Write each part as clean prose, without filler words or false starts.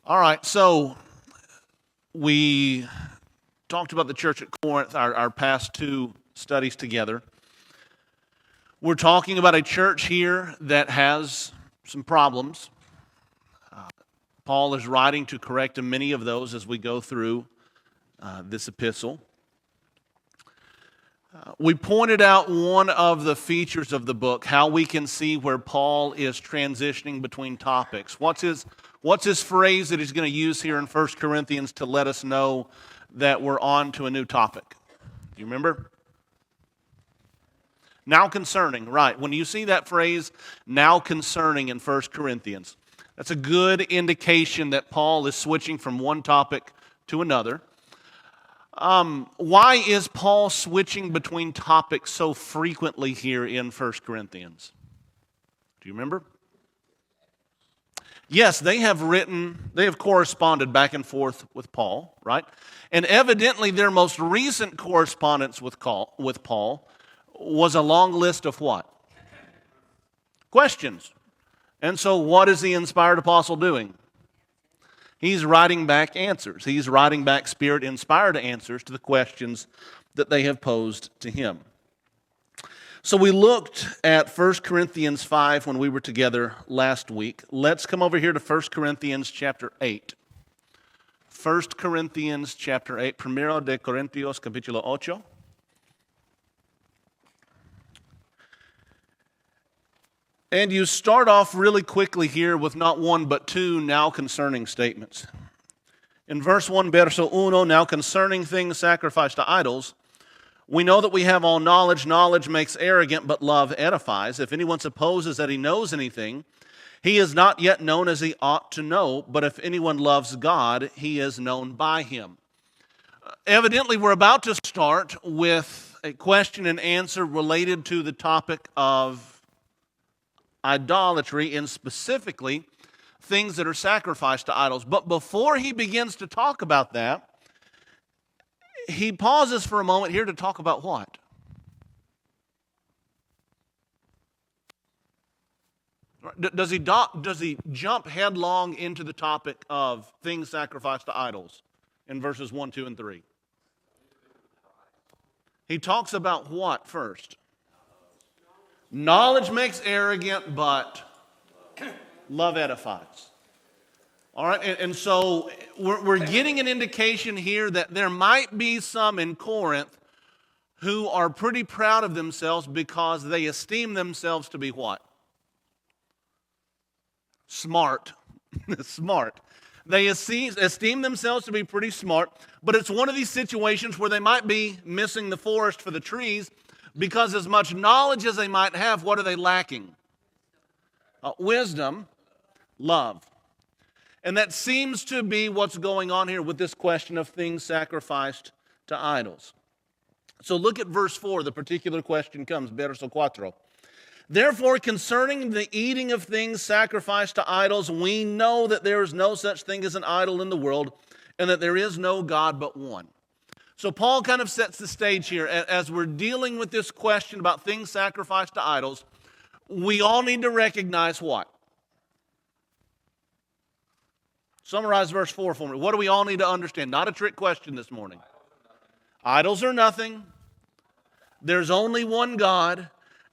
All right, so we talked about the church at Corinth, our past two studies together. We're talking about a church here that has some problems. Paul is writing to correct many of those as we go through this epistle. We pointed out one of the features of the book, how we can see where Paul is transitioning between topics. What's his phrase that he's going to use here in 1 Corinthians to let us know that we're on to a new topic? Do you remember? Now concerning, right. When you see that phrase, now concerning in 1 Corinthians, that's a good indication that Paul is switching from one topic to another. Why is Paul switching between topics so frequently here in 1 Corinthians? Do you remember? Yes, they have corresponded back and forth with Paul, right? And evidently their most recent correspondence with Paul was a long list of what? Questions. And so what is the inspired apostle doing? He's writing back answers. He's writing back Spirit-inspired answers to the questions that they have posed to him. So we looked at 1 Corinthians 5 when we were together last week. Let's come over here to 1 Corinthians chapter 8. 1 Corinthians chapter 8, Primero de Corintios capítulo 8. And you start off really quickly here with not one but two now concerning statements. In verse 1, verso 1, now concerning things sacrificed to idols, we know that we have all knowledge. Knowledge makes arrogant, but love edifies. If anyone supposes that he knows anything, he is not yet known as he ought to know. But if anyone loves God, he is known by him. Evidently, we're about to start with a question and answer related to the topic of idolatry, and specifically things that are sacrificed to idols. But before he begins to talk about that, he pauses for a moment here to talk about what? Does he jump headlong into the topic of things sacrificed to idols in verses 1, 2, and 3? He talks about what first? Knowledge makes arrogant, but love edifies. All right, and so we're getting an indication here that there might be some in Corinth who are pretty proud of themselves because they esteem themselves to be what? Smart. Smart. They esteem themselves to be pretty smart, but it's one of these situations where they might be missing the forest for the trees, because as much knowledge as they might have, what are they lacking? Wisdom, love. And that seems to be what's going on here with this question of things sacrificed to idols. So look at verse 4. The particular question comes, verso 4. Therefore, concerning the eating of things sacrificed to idols, we know that there is no such thing as an idol in the world, and that there is no God but one. So Paul kind of sets the stage here. As we're dealing with this question about things sacrificed to idols, we all need to recognize what? Summarize verse 4 for me. What do we all need to understand? Not a trick question this morning. Idols are nothing. There's only one God.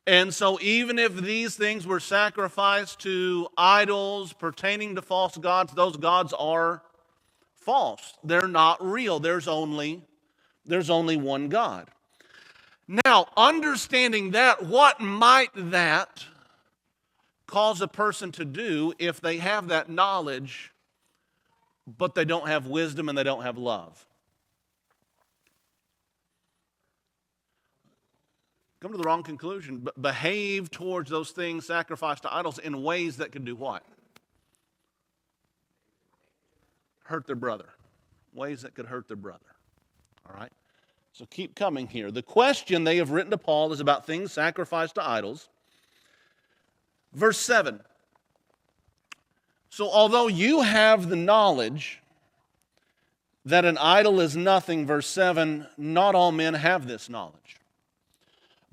And so even if these things were sacrificed to idols pertaining to false gods, those gods are false. They're not real. There's only one God. Now, understanding that, what might that cause a person to do if they have that knowledge, but they don't have wisdom and they don't have love? Come to the wrong conclusion, but behave towards those things sacrificed to idols in ways that could do what? Hurt their brother. Ways that could hurt their brother. All right? So keep coming here. The question they have written to Paul is about things sacrificed to idols. Verse 7. So although you have the knowledge that an idol is nothing, verse 7, not all men have this knowledge.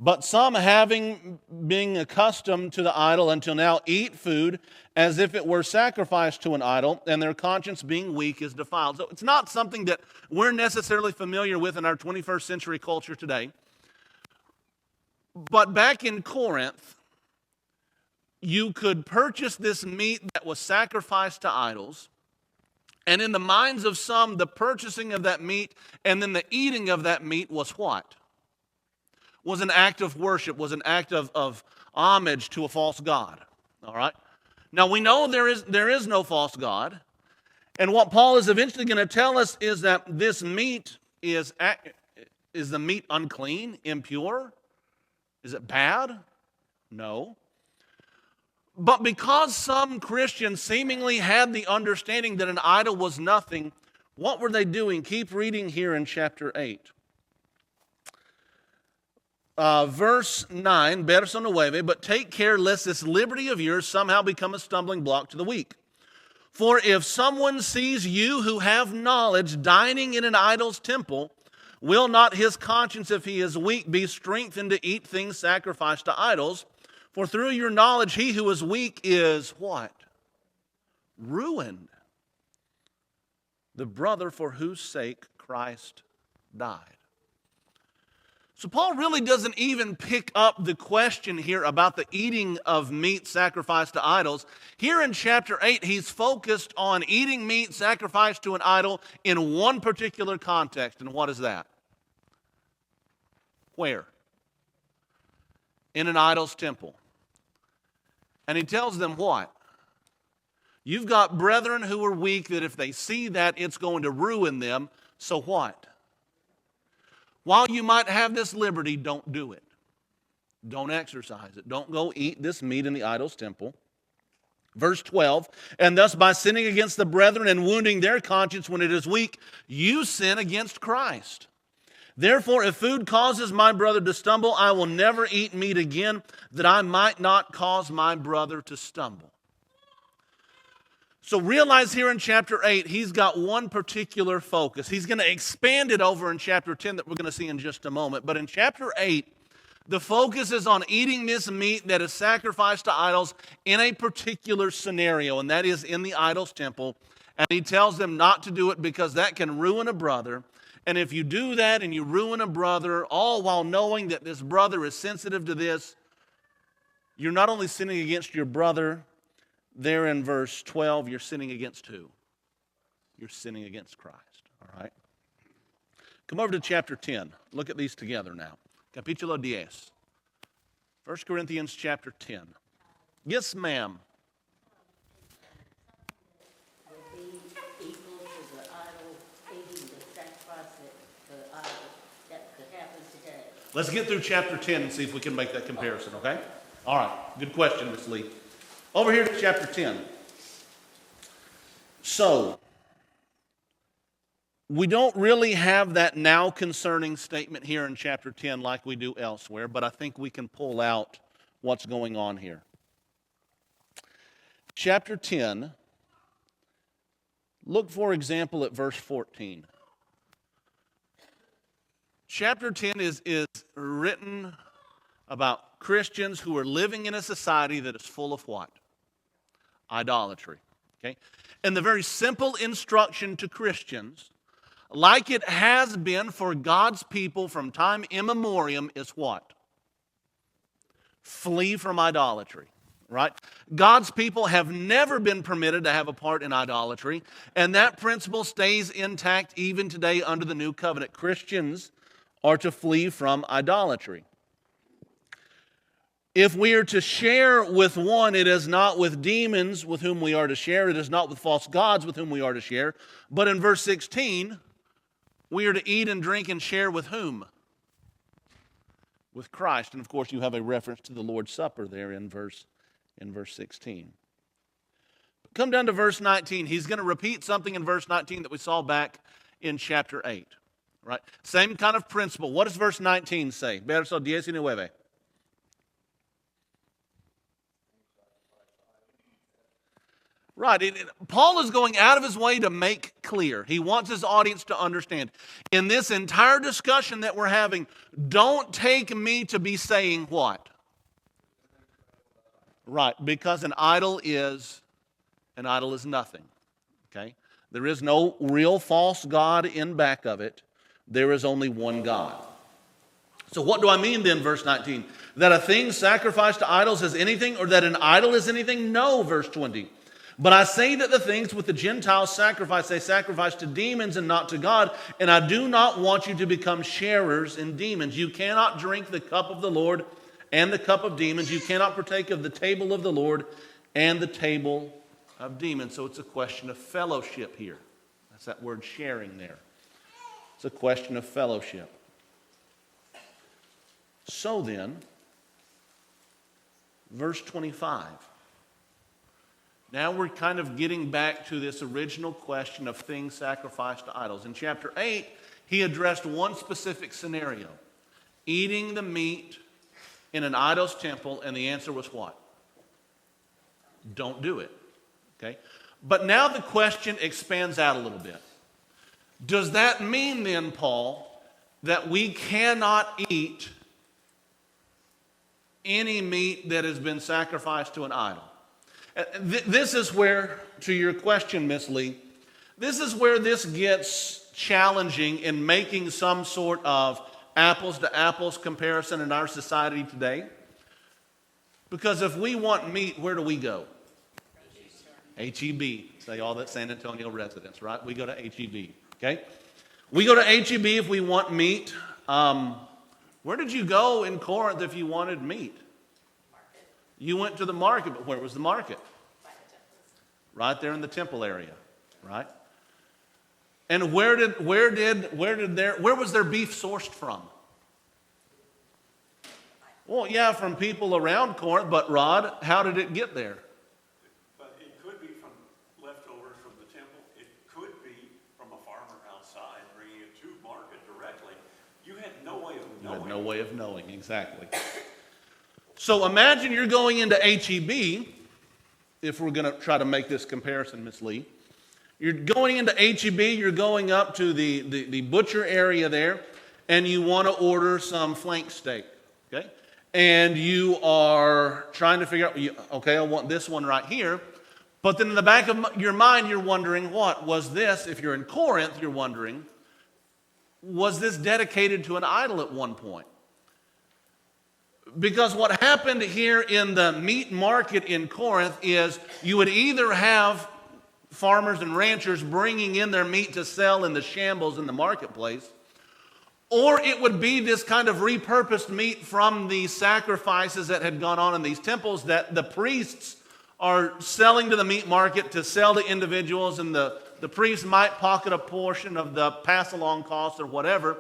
But some, having been accustomed to the idol until now, eat food as if it were sacrificed to an idol, and their conscience being weak is defiled. So it's not something that we're necessarily familiar with in our 21st century culture today. But back in Corinth, you could purchase this meat that was sacrificed to idols. And in the minds of some, the purchasing of that meat and then the eating of that meat was what? Was an act of worship, was an act of homage to a false god. All right? Now we know there is no false god. And what Paul is eventually going to tell us is that this meat is the meat unclean, impure? Is it bad? No. But because some Christians seemingly had the understanding that an idol was nothing, what were they doing? Keep reading here in chapter 8. Verse 9, verso 9, but take care lest this liberty of yours somehow become a stumbling block to the weak. For if someone sees you who have knowledge dining in an idol's temple, will not his conscience, if he is weak, be strengthened to eat things sacrificed to idols? For through your knowledge he who is weak is what? Ruined. The brother for whose sake Christ died. So Paul really doesn't even pick up the question here about the eating of meat sacrificed to idols. Here in chapter 8, he's focused on eating meat sacrificed to an idol in one particular context. And what is that? Where? In an idol's temple. And he tells them what? You've got brethren who are weak that if they see that, it's going to ruin them. So what? While you might have this liberty, don't do it. Don't exercise it. Don't go eat this meat in the idol's temple. Verse 12, and thus by sinning against the brethren and wounding their conscience when it is weak, you sin against Christ. Therefore, if food causes my brother to stumble, I will never eat meat again, that I might not cause my brother to stumble. So realize here in chapter 8, he's got one particular focus. He's going to expand it over in chapter 10 that we're going to see in just a moment. But in chapter 8, the focus is on eating this meat that is sacrificed to idols in a particular scenario, and that is in the idol's temple. And he tells them not to do it because that can ruin a brother. And if you do that and you ruin a brother, all while knowing that this brother is sensitive to this, you're not only sinning against your brother. There in verse 12, you're sinning against who? You're sinning against Christ, all right? Come over to chapter 10. Look at these together now. Capítulo 10. 1 Corinthians chapter 10. Yes, ma'am. Will be equal to the idol, eating the sacrifice to the idol. That could happen today. Let's get through chapter 10 and see if we can make that comparison, okay? All right, good question, Ms. Lee. Over here to chapter 10. So, we don't really have that now concerning statement here in chapter 10 like we do elsewhere, but I think we can pull out what's going on here. Chapter 10, look for example at verse 14. Chapter 10 is written about Christians who are living in a society that is full of what? Idolatry. Okay? And the very simple instruction to Christians, like it has been for God's people from time immemorial, is what? Flee from idolatry. Right? God's people have never been permitted to have a part in idolatry, and that principle stays intact even today under the new covenant. Christians are to flee from idolatry. If we are to share with one, it is not with demons with whom we are to share. It is not with false gods with whom we are to share. But in verse 16, we are to eat and drink and share with whom? With Christ. And of course, you have a reference to the Lord's Supper there in verse 16. Come down to verse 19. He's going to repeat something in verse 19 that we saw back in chapter 8. Right? Same kind of principle. What does verse 19 say? Verso 19. Right. Paul is going out of his way to make clear. He wants his audience to understand. In this entire discussion that we're having, don't take me to be saying what? Right, because an idol is nothing. Okay? There is no real false God in back of it. There is only one God. So what do I mean then, verse 19? That a thing sacrificed to idols is anything, or that an idol is anything? No, verse 20. But I say that the things with the Gentiles sacrifice, they sacrifice to demons and not to God. And I do not want you to become sharers in demons. You cannot drink the cup of the Lord and the cup of demons. You cannot partake of the table of the Lord and the table of demons. So it's a question of fellowship here. That's that word sharing there. It's a question of fellowship. So then, verse 25. Now we're kind of getting back to this original question of things sacrificed to idols. In chapter 8, he addressed one specific scenario. Eating the meat in an idol's temple, and the answer was what? Don't do it. Okay? But now the question expands out a little bit. Does that mean then, Paul, that we cannot eat any meat that has been sacrificed to an idol? This is where, to your question, Miss Lee, this is where this gets challenging in making some sort of apples-to-apples comparison in our society today. Because if we want meat, where do we go? H-E-B. Say all that San Antonio residents, right? We go to H-E-B, okay? We go to H-E-B if we want meat. Where did you go in Corinth if you wanted meat? You went to the market, but where was the market? Right there in the temple area, right? And where was their beef sourced from? Well, yeah, from people around Corinth, but Rod, how did it get there? But it could be from leftovers from the temple. It could be from a farmer outside bringing it to market directly. You had no way of knowing. You had no way of knowing, exactly. So imagine you're going into H-E-B, if we're going to try to make this comparison, Miss Lee. You're going into H-E-B, you're going up to the butcher area there, and you want to order some flank steak, okay? And you are trying to figure out, okay, I want this one right here. But then in the back of your mind, you're wondering, what was this? If you're in Corinth, you're wondering, was this dedicated to an idol at one point? Because what happened here in the meat market in Corinth is you would either have farmers and ranchers bringing in their meat to sell in the shambles in the marketplace, or it would be this kind of repurposed meat from the sacrifices that had gone on in these temples that the priests are selling to the meat market to sell to individuals, and the priest might pocket a portion of the pass-along cost or whatever.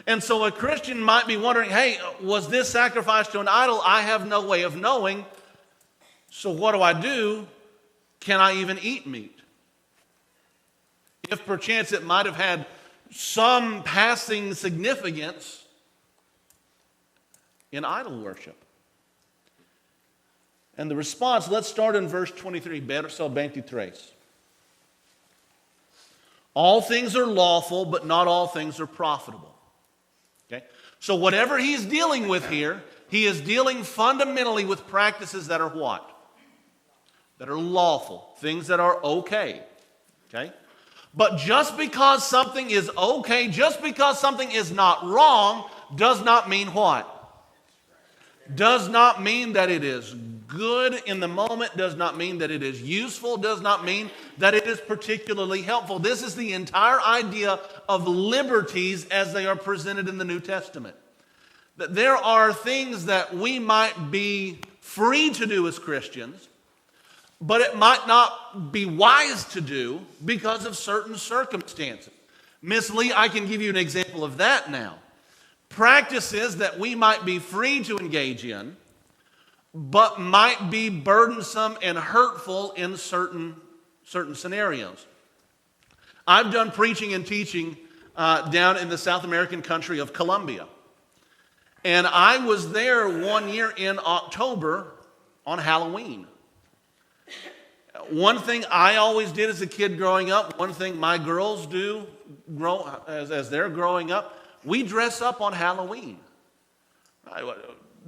And so a Christian might be wondering, hey, was this sacrificed to an idol? I have no way of knowing. So what do I do? Can I even eat meat? If perchance it might have had some passing significance in idol worship. And the response, let's start in verse 23. Verso 23. All things are lawful, but not all things are profitable. Okay? So whatever he's dealing with here, he is dealing fundamentally with practices that are what? That are lawful. Things that are okay. Okay? But just because something is okay, just because something is not wrong, does not mean what? Does not mean that it is good in the moment, does not mean that it is useful, does not mean that it is particularly helpful. This is the entire idea of liberties as they are presented in the New Testament. That there are things that we might be free to do as Christians, but it might not be wise to do because of certain circumstances. Miss Lee, I can give you an example of that now. Practices that we might be free to engage in, but might be burdensome and hurtful in certain scenarios. I've done preaching and teaching down in the South American country of Colombia. And I was there one year in October on Halloween. One thing I always did as a kid growing up, one thing my girls do as they're growing up, we dress up on Halloween.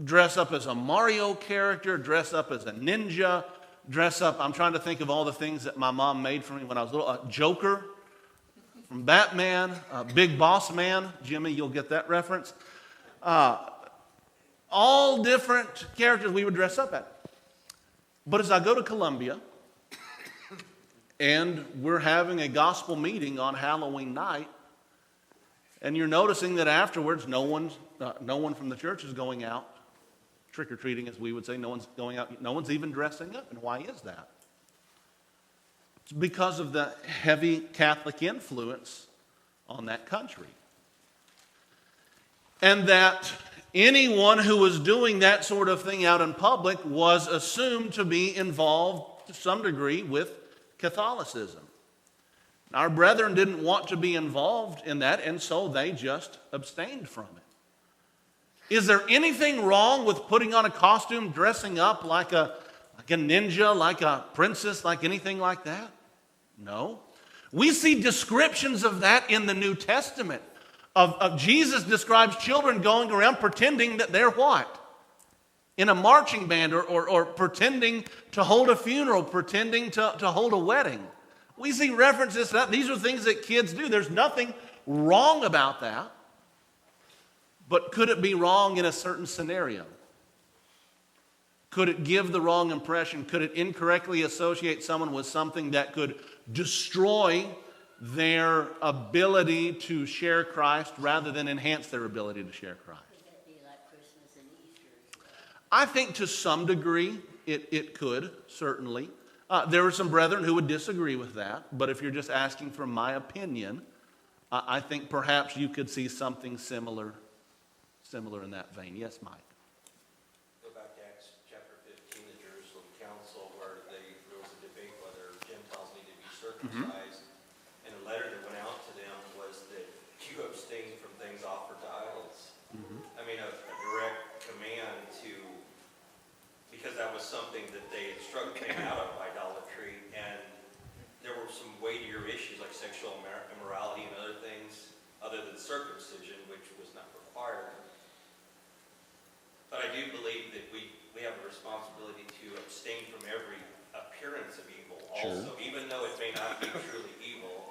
Dress up as a Mario character, dress up as a ninja, dress up, I'm trying to think of all the things that my mom made for me when I was little. Joker from Batman, Big Boss Man. Jimmy, you'll get that reference. All different characters we would dress up at. But as I go to Columbia, and we're having a gospel meeting on Halloween night, and you're noticing that afterwards no one from the church is going out trick-or-treating, as we would say. No one's going out. No one's even dressing up. And why is that? It's because of the heavy Catholic influence on that country. And that anyone who was doing that sort of thing out in public was assumed to be involved to some degree with Catholicism. Our brethren didn't want to be involved in that, and so they just abstained from it. Is there anything wrong with putting on a costume, dressing up like a ninja, like a princess, like anything like that? No. We see descriptions of that in the New Testament. Of Jesus describes children going around pretending that they're what? In a marching band or pretending to hold a funeral, pretending to hold a wedding. We see references to that. These are things that kids do. There's nothing wrong about that. But could it be wrong in a certain scenario? Could it give the wrong impression? Could it incorrectly associate someone with something that could destroy their ability to share Christ rather than enhance their ability to share Christ? Could that be like Christmas and Easter as well? I think to some degree it could, certainly. There are some brethren who would disagree with that, but if you're just asking for my opinion, I think perhaps you could see something similar in that vein. Yes, Mike? Go back to Acts chapter 15, the Jerusalem Council, where there was a debate whether Gentiles needed to be circumcised. And a letter that went out to them was that you abstain from things offered to idols. I mean, a direct command to, because that was something that they had struck them out of idolatry, and there were some weightier issues like sexual immorality and other things other than circumcision, which was not required. But I do believe that we have a responsibility to abstain from every appearance of evil also, even though it may not be truly evil.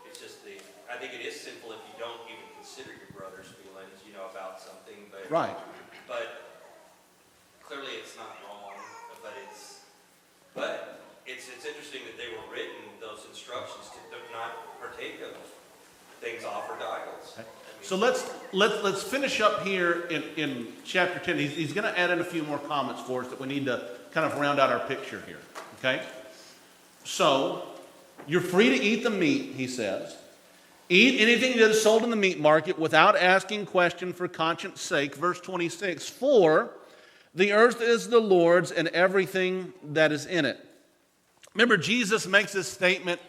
It's just I think it is sinful if you don't even consider your brother's feelings, about something. But Right. But clearly it's not wrong. But it's interesting that they were written, those instructions, to not partake of things offered to idols. Okay. So let's finish up here in chapter 10. He's going to add in a few more comments for us that we need to kind of round out our picture here. Okay? So, you're free to eat the meat, he says. Eat anything that is sold in the meat market without asking question for conscience sake. Verse 26, for the earth is the Lord's and everything that is in it. Remember, Jesus makes this statement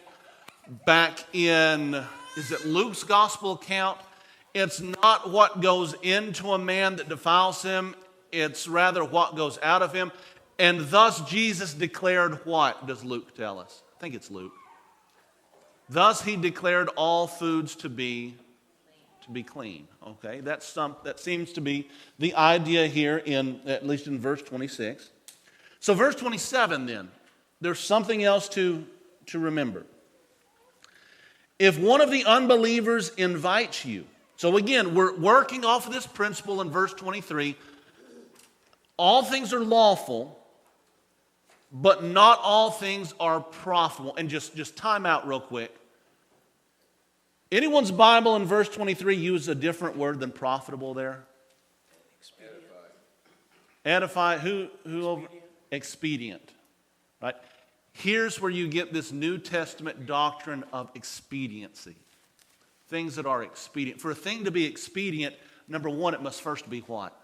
back in, is it Luke's gospel account? It's not what goes into a man that defiles him, it's rather what goes out of him. And thus Jesus declared what, does Luke tell us? I think it's Luke. Thus he declared all foods to be clean. Okay, that seems to be the idea here at least in verse 26. So verse 27 then, there's something else to remember. If one of the unbelievers invites you, so again, we're working off of this principle in verse 23. All things are lawful, but not all things are profitable. And just time out real quick. Anyone's Bible in verse 23 use a different word than profitable there? Edify. Who over? Expedient. Right? Here's where you get this New Testament doctrine of expediency. Things that are expedient. For a thing to be expedient, number one, it must first be what?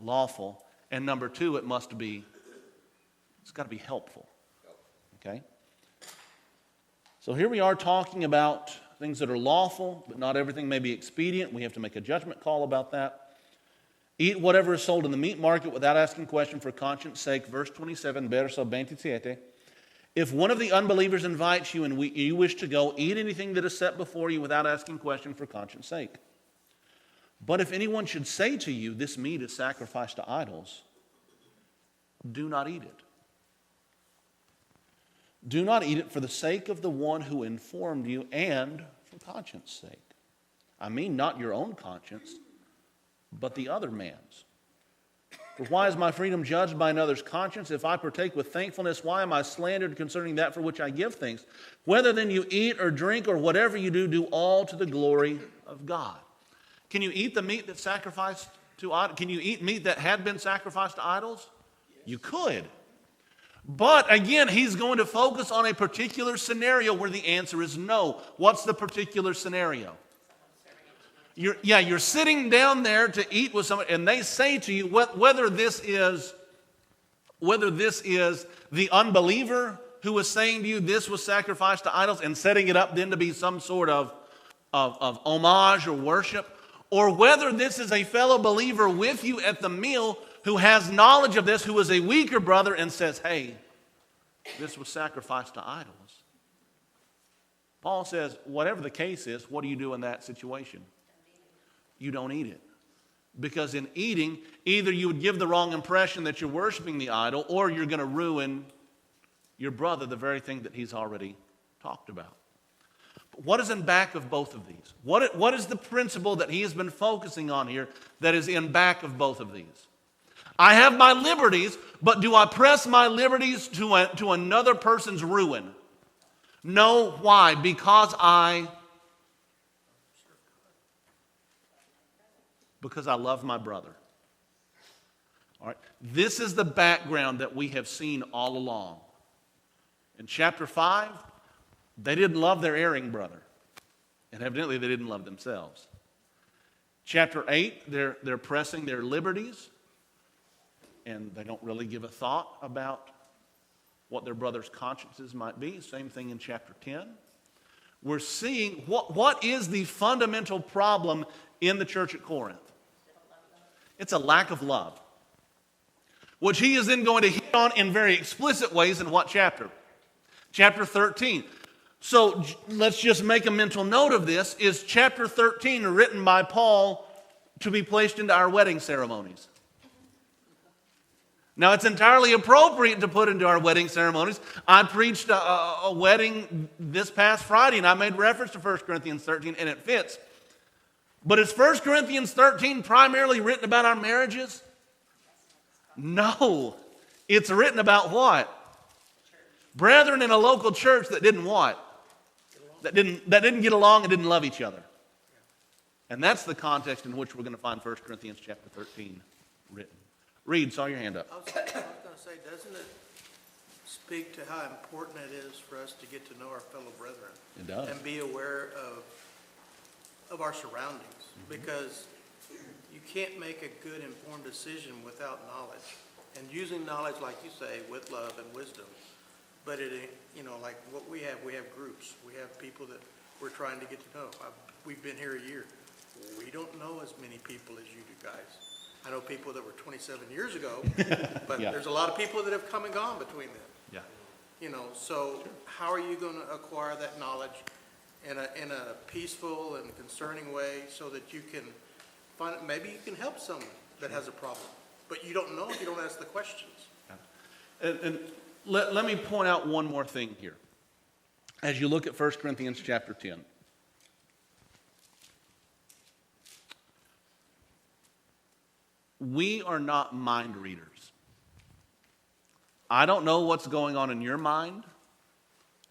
Lawful. And number two, it's got to be helpful. Okay? So here we are talking about things that are lawful, but not everything may be expedient. We have to make a judgment call about that. Eat whatever is sold in the meat market without asking question for conscience sake. Verse 27, verso 27. If one of the unbelievers invites you and you wish to go, eat anything that is set before you without asking question for conscience sake. But if anyone should say to you, this meat is sacrificed to idols, do not eat it. Do not eat it for the sake of the one who informed you and for conscience sake. I mean, not your own conscience, but the other man's. For why is my freedom judged by another's conscience? If I partake with thankfulness, why am I slandered concerning that for which I give thanks? Whether then you eat or drink or whatever you do, do all to the glory of God. Can you eat the meat that's sacrificed to idols? Can you eat meat that had been sacrificed to idols? You could. But again, he's going to focus on a particular scenario where the answer is no. What's the particular scenario? You're sitting down there to eat with someone, and they say to you, whether this is the unbeliever who is saying to you this was sacrificed to idols and setting it up then to be some sort of homage or worship, or whether this is a fellow believer with you at the meal who has knowledge of this, who is a weaker brother and says, hey, this was sacrificed to idols. Paul says, whatever the case is, what do you do in that situation? You don't eat it. Because in eating, either you would give the wrong impression that you're worshiping the idol, or you're going to ruin your brother, the very thing that he's already talked about. But what is in back of both of these? What is the principle that he has been focusing on here that is in back of both of these? I have my liberties, but do I press my liberties to another person's ruin? No. Why? Because I love my brother. All right. This is the background that we have seen all along. In chapter 5, they didn't love their erring brother. And evidently they didn't love themselves. Chapter 8, they're pressing their liberties. And they don't really give a thought about what their brother's consciences might be. Same thing in chapter 10. We're seeing what is the fundamental problem in the church at Corinth. It's a lack of love, which he is then going to hit on in very explicit ways in what chapter? Chapter 13. So let's just make a mental note of this. Is chapter 13 written by Paul to be placed into our wedding ceremonies? Now, it's entirely appropriate to put into our wedding ceremonies. I preached a wedding this past Friday, and I made reference to 1 Corinthians 13, and it fits. But is 1 Corinthians 13 primarily written about our marriages? No. It's written about what? Brethren in a local church that didn't what? That didn't get along and didn't love each other. And that's the context in which we're going to find 1 Corinthians chapter 13 written. Reed, saw your hand up. I was going to say, doesn't it speak to how important it is for us to get to know our fellow brethren? It does. And be aware of our surroundings. Because you can't make a good informed decision without knowledge. And using knowledge, like you say, with love and wisdom. But like what we have groups. We have people that we're trying to get to know. We've been here a year. We don't know as many people as you do guys. I know people that were 27 years ago, but Yeah. There's a lot of people that have come and gone between them. Yeah. So how are you going to acquire that knowledge in a peaceful and concerning way so that you can find, maybe you can help someone that has a problem, but you don't know if you don't ask the questions. And let me point out one more thing here. As you look at 1 Corinthians chapter 10. We are not mind readers. I don't know what's going on in your mind.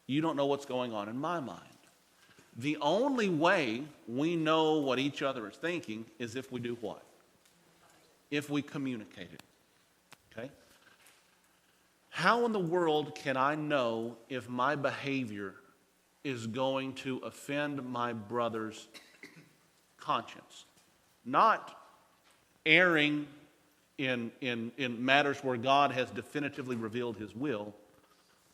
You don't know what's going on in my mind. The only way we know what each other is thinking is if we do what? If we communicate it. Okay? How in the world can I know if my behavior is going to offend my brother's conscience? Not erring in matters where God has definitively revealed his will,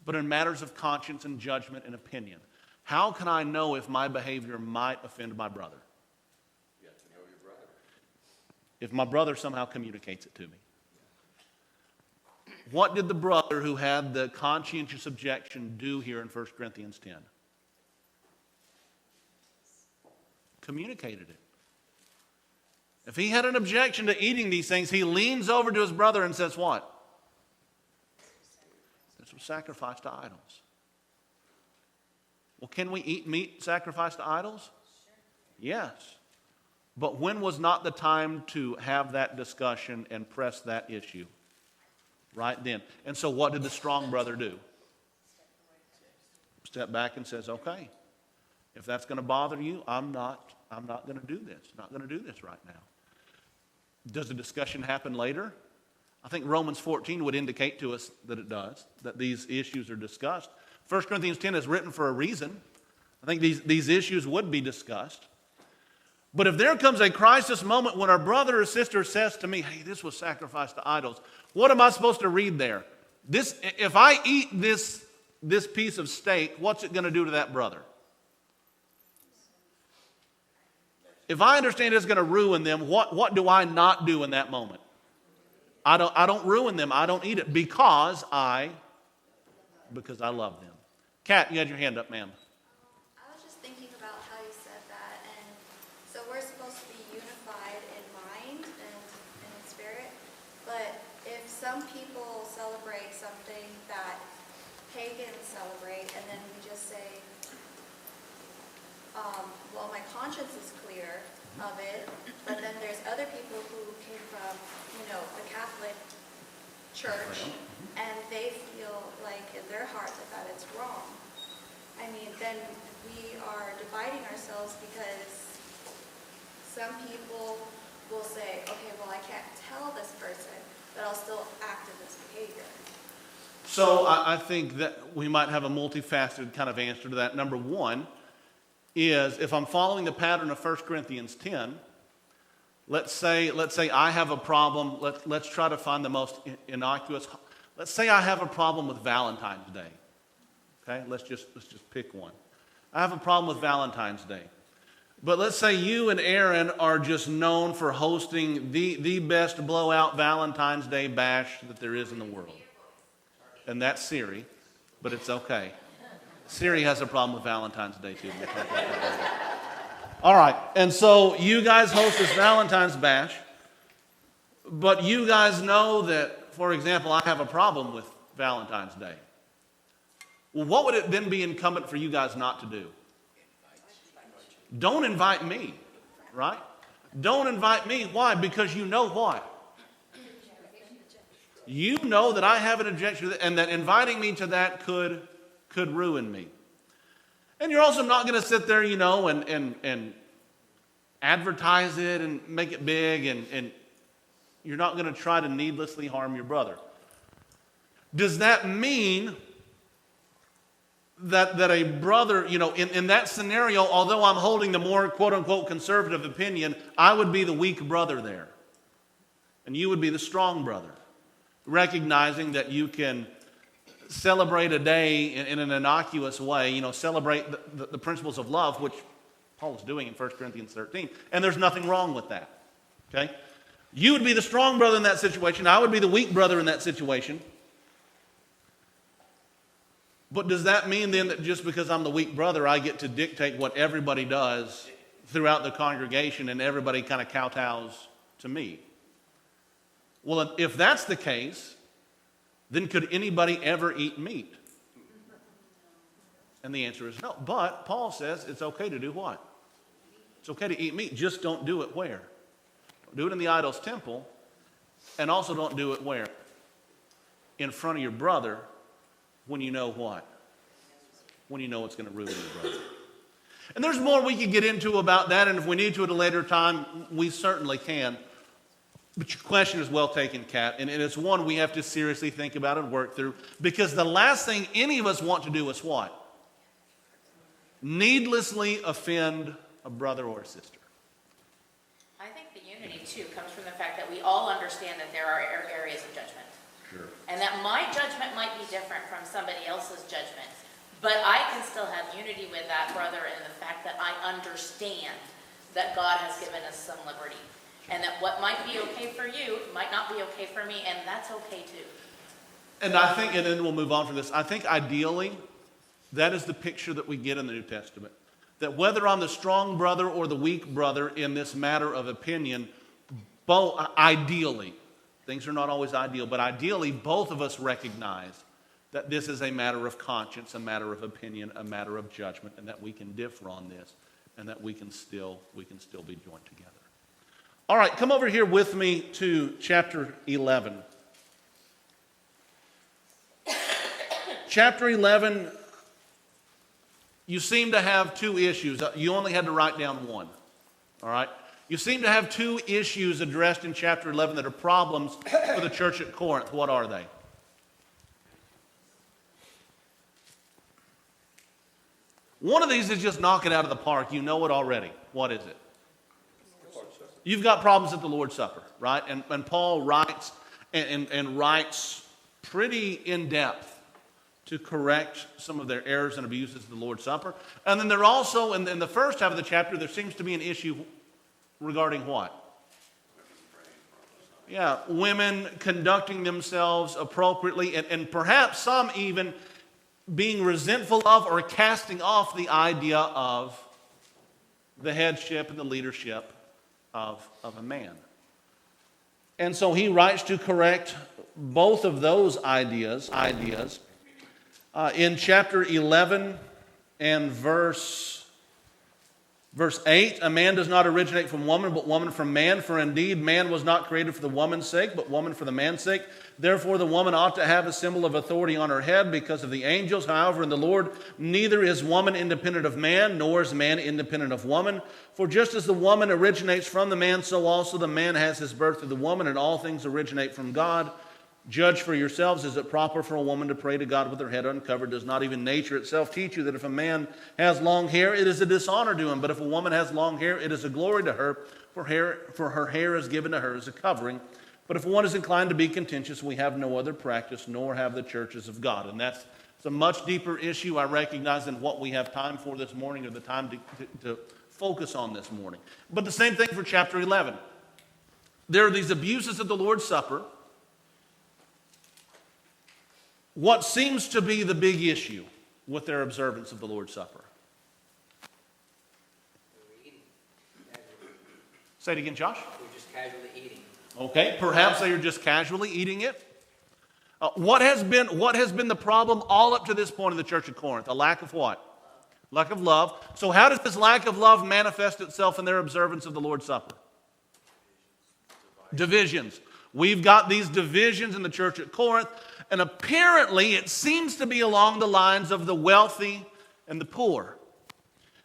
but in matters of conscience and judgment and opinion. How can I know if my behavior might offend my brother? You have to know your brother. if my brother somehow communicates it to me. What did the brother who had the conscientious objection do here in 1 Corinthians 10? Communicated it. If he had an objection to eating these things, he leans over to his brother and says what? This was sacrificed to idols. Well, can we eat meat sacrificed to idols? Yes. But when was not the time to have that discussion and press that issue? Right then. And so what did the strong brother do? Step back and says, okay, if that's going to bother you, I'm not going to do this. Not going to do this right now. Does the discussion happen later? I think Romans 14 would indicate to us that it does, that these issues are discussed. 1 Corinthians 10 is written for a reason. I think these issues would be discussed. But if there comes a crisis moment when our brother or sister says to me, hey, this was sacrificed to idols, what am I supposed to read there? If I eat this piece of steak, what's it going to do to that brother? If I understand it's going to ruin them, what do I not do in that moment? I don't ruin them. I don't eat it because I love them. Kat, you had your hand up, ma'am. I was just thinking about how you said that, and so we're supposed to be unified in mind and in spirit, but if some people celebrate something that pagans celebrate, and then we just say, well, my conscience is clear of it, but then there's other people who came from, the Catholic Church, and they feel like in their heart that it's wrong. I mean, then we are dividing ourselves because some people will say, okay, well, I can't tell this person, but I'll still act in this behavior. So I think that we might have a multifaceted kind of answer to that. Number one is, if I'm following the pattern of 1 Corinthians 10, let's say I have a problem. Let's try to find the most innocuous. Let's say I have a problem with Valentine's Day. Okay, let's just pick one. I have a problem with Valentine's Day. But let's say you and Aaron are just known for hosting the best blowout Valentine's Day bash that there is in the world. And that's Siri, but it's okay. Siri has a problem with Valentine's Day too. We'll talk about that later. All right, and so you guys host this Valentine's bash, but you guys know that, for example, I have a problem with Valentine's Day. Well, what would it then be incumbent for you guys not to do? Don't invite me, right? Don't invite me. Why? Because you know what? You know that I have an objection and that inviting me to that could ruin me. And you're also not going to sit there, and advertise it and make it big, and you're not going to try to needlessly harm your brother. Does that mean that a brother, in that scenario, although I'm holding the more quote-unquote conservative opinion, I would be the weak brother there. And you would be the strong brother, recognizing that you can celebrate a day in an innocuous way, celebrate the principles of love, which Paul is doing in 1 Corinthians 13, and there's nothing wrong with that, okay? You would be the strong brother in that situation. I would be the weak brother in that situation. But does that mean then that just because I'm the weak brother, I get to dictate what everybody does throughout the congregation and everybody kind of kowtows to me? Well, if that's the case, then could anybody ever eat meat? And the answer is no. But Paul says it's okay to do what? It's okay to eat meat. Just don't do it where? Don't do it in the idol's temple. And also don't do it where? In front of your brother when you know what? When you know it's going to ruin your brother. And there's more we could get into about that, and if we need to at a later time, we certainly can. But your question is well taken, Kat, and it's one we have to seriously think about and work through, because the last thing any of us want to do is what? Needlessly offend a brother or a sister. I think the unity, too, comes from the fact that we all understand that there are areas of judgment. Sure. And that my judgment might be different from somebody else's judgment. But I can still have unity with that brother in the fact that I understand that God has given us some liberty. And that what might be okay for you might not be okay for me, and that's okay too. And I think, and then we'll move on from this, I think ideally, that is the picture that we get in the New Testament. That whether I'm the strong brother or the weak brother in this matter of opinion, both, ideally, things are not always ideal, but ideally both of us recognize that this is a matter of conscience, a matter of opinion, a matter of judgment, and that we can differ on this, and that we can still be joined together. All right, come over here with me to chapter 11. Chapter 11, you seem to have two issues. You only had to write down one, all right? You seem to have two issues addressed in chapter 11 that are problems for the church at Corinth. What are they? One of these is just knock it out of the park. You know it already. What is it? You've got problems at the Lord's Supper, right? And Paul writes and writes pretty in depth to correct some of their errors and abuses of the Lord's Supper. And then there also, in the first half of the chapter, there seems to be an issue regarding what? Yeah, women conducting themselves appropriately, and perhaps some even being resentful of or casting off the idea of the headship and the leadership of a man. And so he writes to correct both of those ideas. In chapter 11 and verse 8, a man does not originate from woman, but woman from man. For indeed, man was not created for the woman's sake, but woman for the man's sake. Therefore, the woman ought to have a symbol of authority on her head because of the angels. However, in the Lord, neither is woman independent of man, nor is man independent of woman. For just as the woman originates from the man, so also the man has his birth through the woman, and all things originate from God. Judge for yourselves, is it proper for a woman to pray to God with her head uncovered? Does not even nature itself teach you that if a man has long hair, it is a dishonor to him? But if a woman has long hair, it is a glory to her, for her hair is given to her as a covering. But if one is inclined to be contentious, we have no other practice, nor have the churches of God. And that's a much deeper issue, I recognize, than what we have time for this morning, or the time to focus on this morning. But the same thing for chapter 11. There are these abuses of the Lord's Supper. What seems to be the big issue with their observance of the Lord's Supper? Say it again, Josh. We're just casually eating. Okay, perhaps they are just casually eating it. What has been the problem all up to this point in the church of Corinth? A lack of what? Lack of love. So how does this lack of love manifest itself in their observance of the Lord's Supper? Divisions. We've got these divisions in the church at Corinth, and apparently it seems to be along the lines of the wealthy and the poor.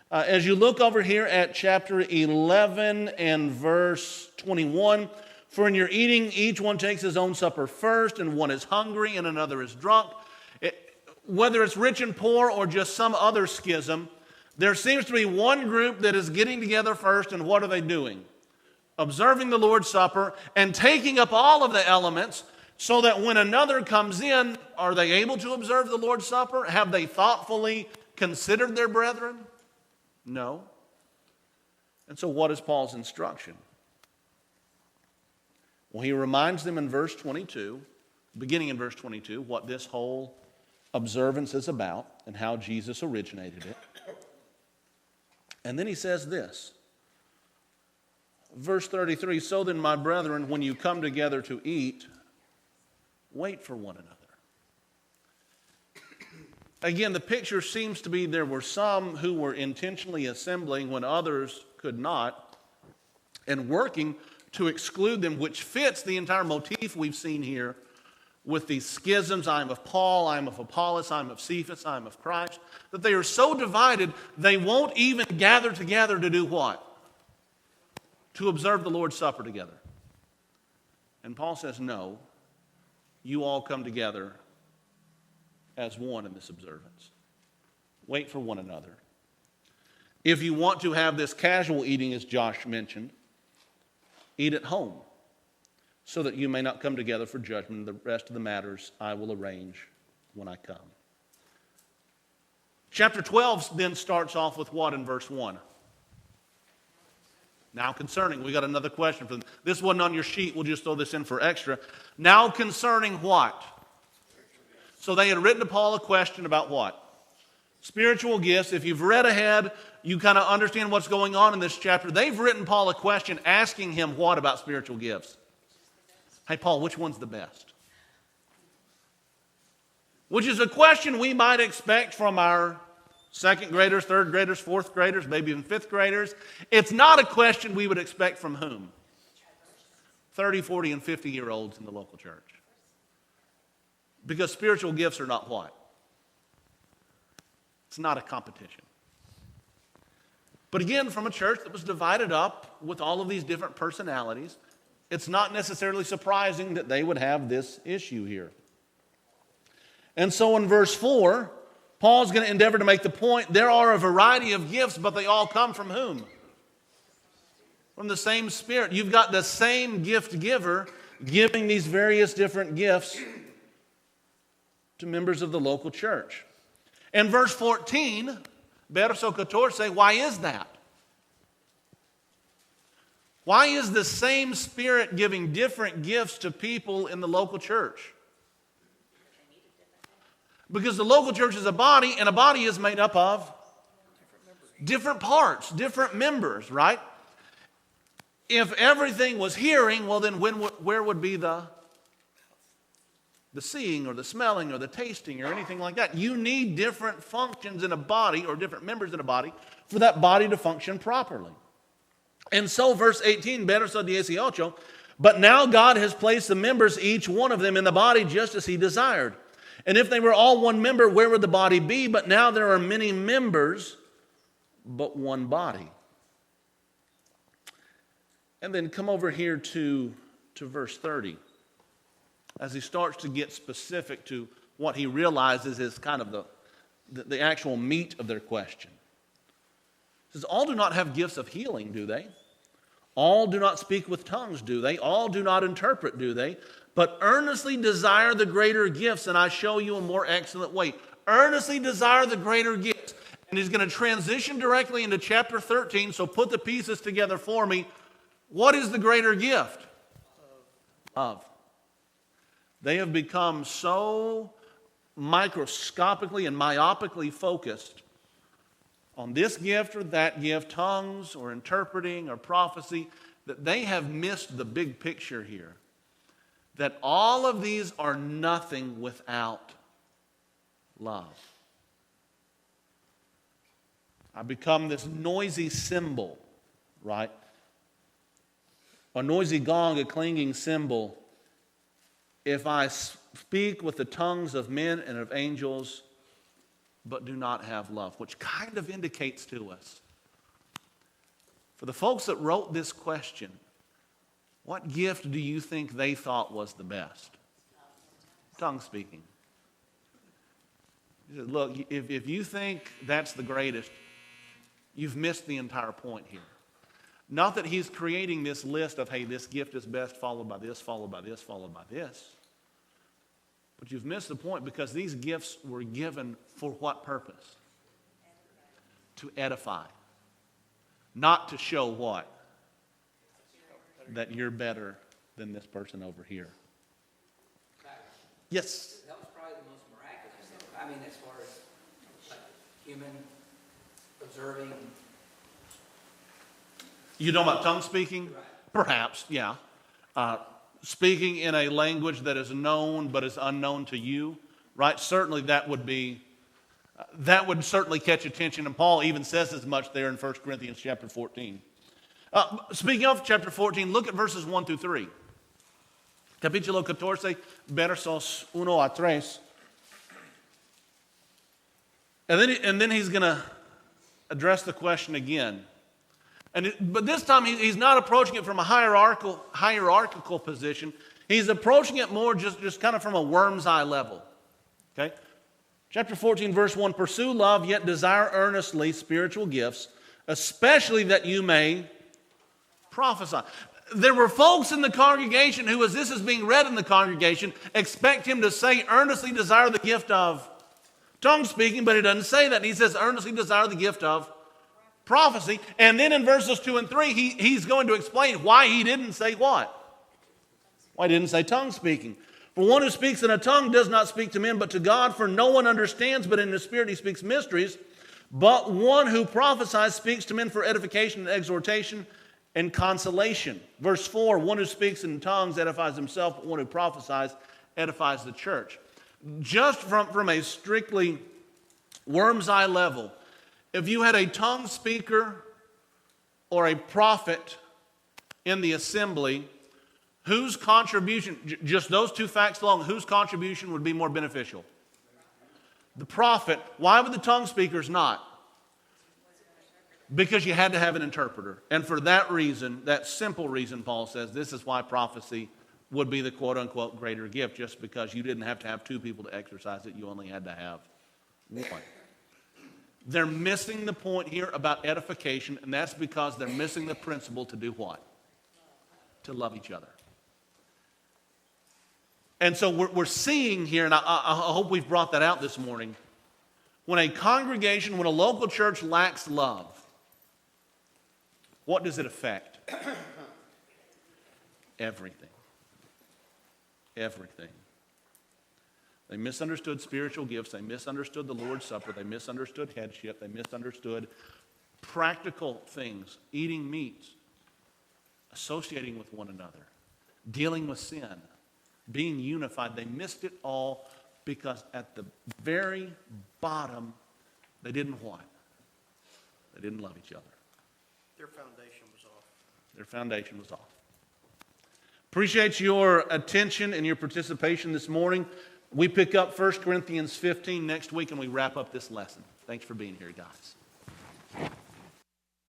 As you look over here at chapter 11 and verse 21, for in your eating, each one takes his own supper first, and one is hungry and another is drunk. Whether it's rich and poor or just some other schism, there seems to be one group that is getting together first, and what are they doing? Observing the Lord's Supper and taking up all of the elements, so that when another comes in, are they able to observe the Lord's Supper? Have they thoughtfully considered their brethren? No. And so what is Paul's instruction? Well, he reminds them in verse 22, beginning in verse 22, what this whole observance is about and how Jesus originated it. And then he says this, verse 33, so then, my brethren, when you come together to eat, wait for one another. Again, the picture seems to be there were some who were intentionally assembling when others could not, and working to exclude them, which fits the entire motif we've seen here with these schisms. I am of Paul, I am of Apollos, I am of Cephas, I am of Christ. That they are so divided, they won't even gather together to do what? To observe the Lord's Supper together. And Paul says, no, you all come together as one in this observance. Wait for one another. If you want to have this casual eating, as Josh mentioned, eat at home, so that you may not come together for judgment. The rest of the matters I will arrange when I come. Chapter 12 then starts off with what in verse 1? Now concerning, we got another question for them. This wasn't on your sheet. We'll just throw this in for extra. Now concerning what? So they had written to Paul a question about what? Spiritual gifts. If you've read ahead, you kind of understand what's going on in this chapter. They've written Paul a question asking him what about spiritual gifts? Hey, Paul, which one's the best? Which is a question we might expect from our second graders, third graders, fourth graders, maybe even fifth graders. It's not a question we would expect from whom? 30, 40, and 50-year-olds in the local church. Because spiritual gifts are not what? It's not a competition. But again, from a church that was divided up with all of these different personalities, it's not necessarily surprising that they would have this issue here. And so in verse 4, Paul's going to endeavor to make the point, there are a variety of gifts, but they all come from whom? From the same Spirit. You've got the same gift giver giving these various different gifts to members of the local church. In verse 14, verso 14, why is that? Why is the same Spirit giving different gifts to people in the local church? Because the local church is a body, and a body is made up of different parts, different members, right? If everything was hearing, well then where would be the seeing or the smelling or the tasting or anything like that? You need different functions in a body or different members in a body for that body to function properly. And so verse 18, verso 18, but now God has placed the members, each one of them, in the body just as he desired. And if they were all one member, where would the body be? But now there are many members, but one body. And then come over here to verse 30. As he starts to get specific to what he realizes is kind of the actual meat of their question. He says, all do not have gifts of healing, do they? All do not speak with tongues, do they? All do not interpret, do they? But earnestly desire the greater gifts, and I show you a more excellent way. Earnestly desire the greater gifts. And he's going to transition directly into chapter 13, so put the pieces together for me. What is the greater gift? Of. They have become so microscopically and myopically focused on this gift or that gift, tongues or interpreting or prophecy, that they have missed the big picture here. That all of these are nothing without love. I become this noisy cymbal, right? A noisy gong, a clanging cymbal. If I speak with the tongues of men and of angels, but do not have love, which kind of indicates to us, for the folks that wrote this question, what gift do you think they thought was the best? Tongue speaking. He said, look, if you think that's the greatest, you've missed the entire point here. Not that he's creating this list of, hey, this gift is best, followed by this, followed by this, followed by this. But you've missed the point because these gifts were given for what purpose? To edify. Not to show what? That you're better than this person over here. Yes? That was probably the most miraculous thing. I mean, as far as like, human observing. You know about tongue speaking? Right. Perhaps, yeah. Speaking in a language that is known but is unknown to you, right? Certainly that would certainly catch attention. And Paul even says as much there in 1 Corinthians chapter 14. Speaking of chapter 14, look at verses 1 through 3. Capítulo 14, versos 1 a 3. And then he's going to address the question again. But this time he's not approaching it from a hierarchical position. He's approaching it more just kind of from a worm's eye level. Okay? Chapter 14, verse 1, pursue love, yet desire earnestly spiritual gifts, especially that you may prophesy. There were folks in the congregation who, as this is being read in the congregation, expect him to say, earnestly desire the gift of tongue speaking, but he doesn't say that. He says, earnestly desire the gift of prophecy. And then in verses 2 and 3, he's going to explain why he didn't say what? Why he didn't say tongue speaking. For one who speaks in a tongue does not speak to men but to God, for no one understands, but in the Spirit he speaks mysteries. But one who prophesies speaks to men for edification and exhortation and consolation. Verse 4, one who speaks in tongues edifies himself, but one who prophesies edifies the church. Just from a strictly worm's eye level, if you had a tongue speaker or a prophet in the assembly, whose contribution, just those two facts alone, whose contribution would be more beneficial? The prophet. Why would the tongue speakers not? Because you had to have an interpreter. And for that reason, that simple reason, Paul says, this is why prophecy would be the quote-unquote greater gift, just because you didn't have to have two people to exercise it. You only had to have one. They're missing the point here about edification, and that's because they're missing the principle to do what? To love each other. And so we're seeing here, and I hope we've brought that out this morning, when a congregation, when a local church lacks love, what does it affect? Everything. Everything. They misunderstood spiritual gifts. They misunderstood the Lord's Supper. They misunderstood headship. They misunderstood practical things, eating meats, associating with one another, dealing with sin, being unified. They missed it all because at the very bottom, they didn't what? They didn't love each other. Their foundation was off. Their foundation was off. Appreciate your attention and your participation this morning. We pick up 1 Corinthians 15 next week and we wrap up this lesson. Thanks for being here, guys.